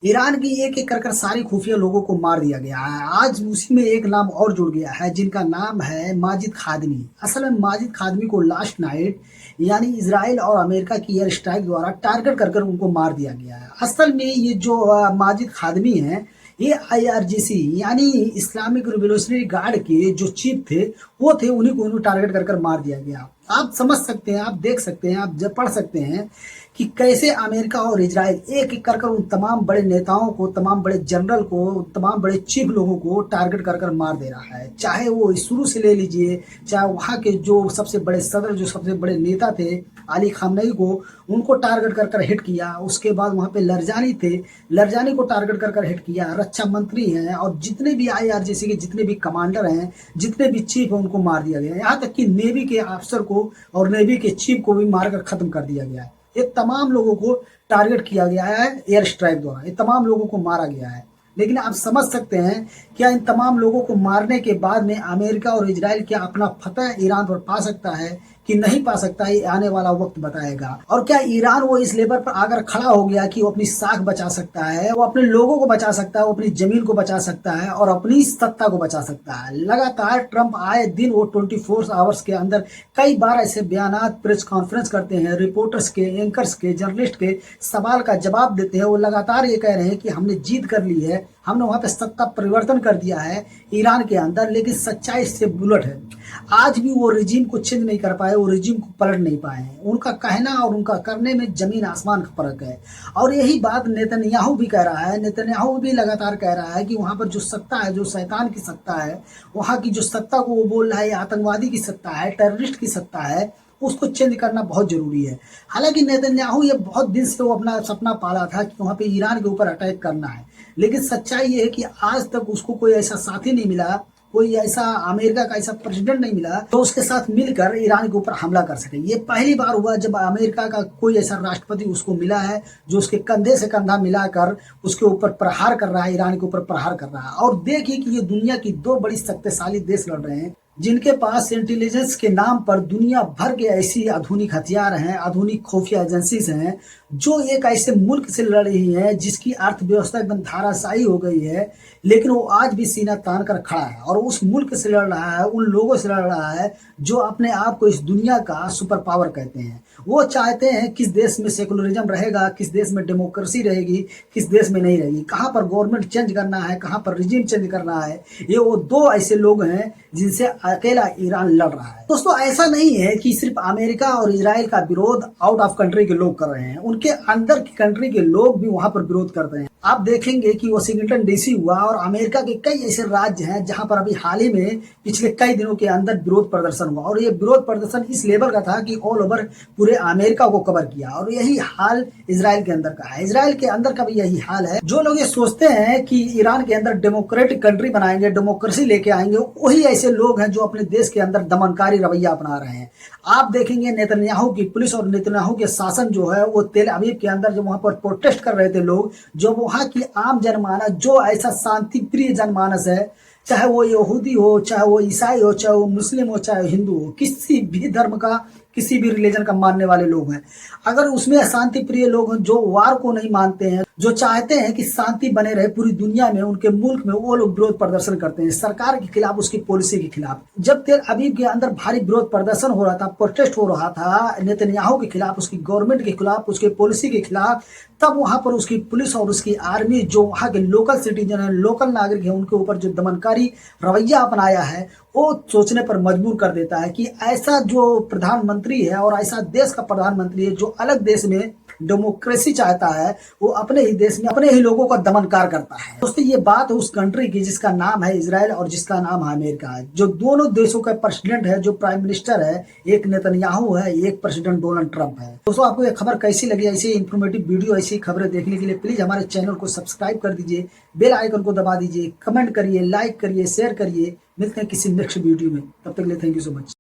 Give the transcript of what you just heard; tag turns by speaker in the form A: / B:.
A: Iran की एक एक कर सारी खुफिया लोगों को मार दिया गया है। आज उसी में एक नाम और जुड़ गया है जिनका नाम है माजिद खादमी। असल में माजिद खादमी को लास्ट नाइट यानी इजराइल और अमेरिका की एयर स्ट्राइक द्वारा टारगेट कर कर उनको मार दिया गया है। असल में ये जो माजिद खादमी है, ये IRGC यानी इस्लामिक रिवोल्यूशनरी गार्ड के जो चीफ थे, वो थे, उन्हीं को उन्हें टारगेट कर कर मार दिया गया। आप समझ सकते हैं, आप देख सकते हैं, आप जब पढ़ सकते हैं कि कैसे अमेरिका और इजराइल एक एक कर कर उन तमाम बड़े नेताओं को, तमाम बड़े जनरल को, तमाम बड़े चीफ लोगों को टारगेट कर कर मार दे रहा है। चाहे वो शुरू से ले लीजिए, चाहे वहाँ के जो सबसे बड़े सदर, जो सबसे बड़े नेता थे, अली खामनई को, उनको टारगेट कर कर हिट किया। उसके बाद वहाँ पे लरजानी थे, लरजानी को टारगेट कर कर हिट किया। रक्षा मंत्री हैं और जितने भी IRGC के जितने भी कमांडर हैं, जितने भी चीफ हैं, उनको मार दिया गया। यहाँ तक कि नेवी के अफसर को और नेवी के चीफ को भी मारकर खत्म कर दिया गया है। ये तमाम लोगों को टारगेट किया गया है एयर स्ट्राइक द्वारा, ये तमाम लोगों को मारा गया है। लेकिन आप समझ सकते हैं, क्या इन तमाम लोगों को मारने के बाद में अमेरिका और इजराइल क्या अपना फतह ईरान पर पा सकता है कि नहीं पा सकता है? ये आने वाला वक्त बताएगा। और क्या ईरान वो इस लेवल पर आकर खड़ा हो गया कि वो अपनी साख बचा सकता है, वो अपने लोगों को बचा सकता है, वो अपनी जमीन को बचा सकता है और अपनी सत्ता को बचा सकता है? लगातार ट्रंप आए दिन वो 24 आवर्स के अंदर कई बार ऐसे बयानात, प्रेस कॉन्फ्रेंस करते हैं, रिपोर्टर्स के, एंकर्स के, जर्नलिस्ट के सवाल का जवाब देते हैं। वो लगातार ये कह रहे हैं कि हमने जीत कर ली है, हमने वहां पे सत्ता परिवर्तन कर दिया है ईरान के अंदर। लेकिन सच्चाई इससे उलट है। आज भी वो रिजीम को चेंज नहीं कर पाए, वो रिजीम को पलट नहीं पाए हैं। उनका कहना और उनका करने में जमीन आसमान का फर्क है। और यही बात नेतन्याहू भी कह रहा है। नेतन्याहू भी लगातार कह रहा है कि वहां पर जो सत्ता है, जो शैतान की सत्ता है, वहां की जो सत्ता को वो बोल रहा है आतंकवादी की सत्ता है, टेररिस्ट की सत्ता है, उसको चेंज करना बहुत जरूरी है। हालांकि नेतन्याहू ये बहुत दिन से वो अपना सपना पाला था कि वहां पे ईरान के ऊपर अटैक करना है। लेकिन सच्चाई ये है कि आज तक उसको कोई ऐसा साथी नहीं मिला, कोई ऐसा अमेरिका का ऐसा प्रेसिडेंट नहीं मिला जो उसके साथ मिलकर ईरान के ऊपर हमला कर सके। ये पहली बार हुआ जब अमेरिका का कोई ऐसा राष्ट्रपति उसको मिला है जो उसके कंधे से कंधा मिलाकर उसके ऊपर प्रहार कर रहा है, ईरान के ऊपर प्रहार कर रहा है। और देखिए कि ये दुनिया की दो बड़ी शक्तिशाली देश लड़ रहे हैं, जिनके पास इंटेलिजेंस के नाम पर दुनिया भर के ऐसी आधुनिक हथियार हैं, आधुनिक खुफिया एजेंसीज हैं, जो एक ऐसे मुल्क से लड़ रही है जिसकी अर्थव्यवस्था एकदम धाराशायी हो गई है, लेकिन वो आज भी सीना तान कर खड़ा है और उस मुल्क से लड़ रहा है, उन लोगों से लड़ रहा है जो अपने आप को इस दुनिया का सुपर पावर कहते हैं। वो चाहते हैं किस देश में सेकुलरिज्म रहेगा, किस देश में डेमोक्रेसी रहेगी, किस देश में नहीं रहेगी, कहाँ पर गवर्नमेंट चेंज करना है, कहाँ पर रिजीम चेंज करना है। ये वो दो ऐसे लोग हैं जिनसे अकेला ईरान लड़ रहा है। दोस्तों, ऐसा नहीं है कि सिर्फ अमेरिका और इजराइल का विरोध आउट ऑफ कंट्री के लोग कर रहे हैं, उनके अंदर की कंट्री के लोग भी वहां पर विरोध कर रहे हैं। आप देखेंगे कि वाशिंगटन DC हुआ और अमेरिका के कई ऐसे राज्य हैं जहां पर अभी हाल ही में पिछले कई दिनों के अंदर विरोध प्रदर्शन हुआ। और ये विरोध प्रदर्शन इस लेवल का था कि ऑल ओवर पूरे अमेरिका को कवर किया। और यही हाल इजराइल के अंदर का है, इजराइल के अंदर का भी यही हाल है। जो लोग ये सोचते हैं कि ईरान के अंदर डेमोक्रेटिक कंट्री बनाएंगे, डेमोक्रेसी लेके आएंगे, वही ऐसे लोग हैं जो अपने देश के अंदर दमनकारी रवैया अपना रहे हैं। आप देखेंगे नेतन्याहू की पुलिस और नेतन्याहू के शासन जो है, वो तेल अवीव के अंदर जो वहां पर प्रोटेस्ट कर रहे थे लोग, जो वहां की आम जनमानस, जो ऐसा शांति प्रिय जनमानस है, चाहे वो यहूदी हो, चाहे वो ईसाई हो, चाहे वो मुस्लिम हो, चाहे हिंदू हो, किसी भी धर्म का, किसी भी रिलीजन का मानने वाले लोग हैं, अगर उसमें शांति प्रिय लोग हैं जो वार को नहीं मानते हैं, जो चाहते हैं कि शांति बने रहे पूरी दुनिया में, उनके मुल्क में, वो लोग विरोध प्रदर्शन करते हैं सरकार के खिलाफ, उसकी पॉलिसी के खिलाफ। जब तेल अवीव के अंदर भारी विरोध प्रदर्शन हो रहा था, प्रोटेस्ट हो रहा था नेतन्याहू के खिलाफ, उसकी गवर्नमेंट के खिलाफ, उसके पॉलिसी के खिलाफ, तब वहां पर उसकी पुलिस और उसकी आर्मी, जो वहां के लोकल सिटीजन है, लोकल नागरिक है, उनके ऊपर जो दमनकारी रवैया अपनाया है, वो सोचने पर मजबूर कर देता है कि ऐसा जो प्रधानमंत्री है और ऐसा देश का प्रधानमंत्री है जो अलग देश में डेमोक्रेसी चाहता है, वो अपने ही देश में अपने ही लोगों का दमनकार करता है। दोस्तों, ये बात है उस कंट्री की जिसका नाम है इजराइल और जिसका नाम है अमेरिका, जो दोनों देशों का प्रेसिडेंट है, जो प्राइम मिनिस्टर है, एक नेतन्याहू है, एक प्रेसिडेंट डोनाल्ड ट्रंप है। दोस्तों, आपको ये खबर कैसी लगी? ऐसी इंफॉर्मेटिव वीडियो, ऐसी खबरें देखने के लिए प्लीज हमारे चैनल को सब्सक्राइब कर दीजिए, बेल आइकन को दबा दीजिए, कमेंट करिए, लाइक करिए, शेयर करिए। मिलते हैं किसी नेक्स्ट वीडियो में, तब तक के लिए थैंक यू सो मच।